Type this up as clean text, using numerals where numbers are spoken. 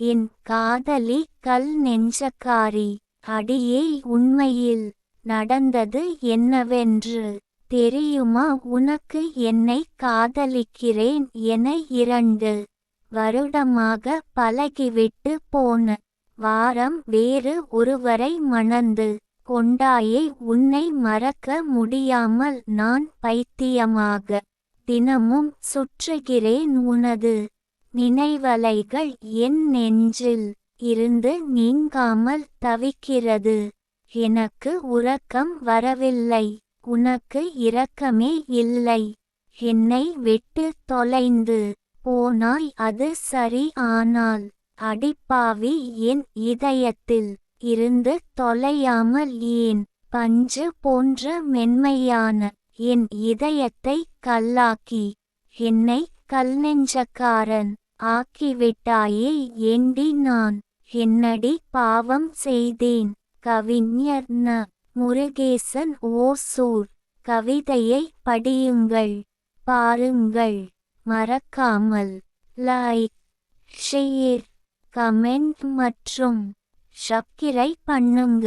என் காதலி கல் நெஞ்சக்காரி. அடியே, உண்மையில் நடந்தது என்னவென்று தெரியுமா உனக்கு? என்னை காதலிக்கிறேன் என 2 வருடமாக பழகிவிட்டு போன வாரம் வேறு ஒருவரை மணந்து கொண்டாயே. உன்னை மறக்க முடியாமல் நான் பைத்தியமாக தினமும் சுற்றுகிறேன். உனது நினைவலைகள் என் நெஞ்சில் இருந்து நீங்காமல் தவிக்கிறது. எனக்கு உறக்கம் வரவில்லை, உனக்கு இரக்கமே இல்லை. என்னை விட்டு தொலைந்து போனாய், அது சரி. ஆனால் அடிப்பாவி, என் இதயத்தில் இருந்து தொலையாமல் ஏன் பஞ்சு போன்ற மென்மையான என் இதயத்தை கல்லாக்கி என்னை கல்நெஞ்சக்காரன் ஆக்கிவிட்டாயே. ஏண்டி, நான் என்னடி பாவம் செய்தேன்? கவிஞர் ந. முருகேசன். ஓசூர். கவிதையை படியுங்கள், பாருங்கள். மறக்காமல் லைக், ஷேர், கமெண்ட் மற்றும் சப்ஸ்கிரைப் பண்ணுங்க.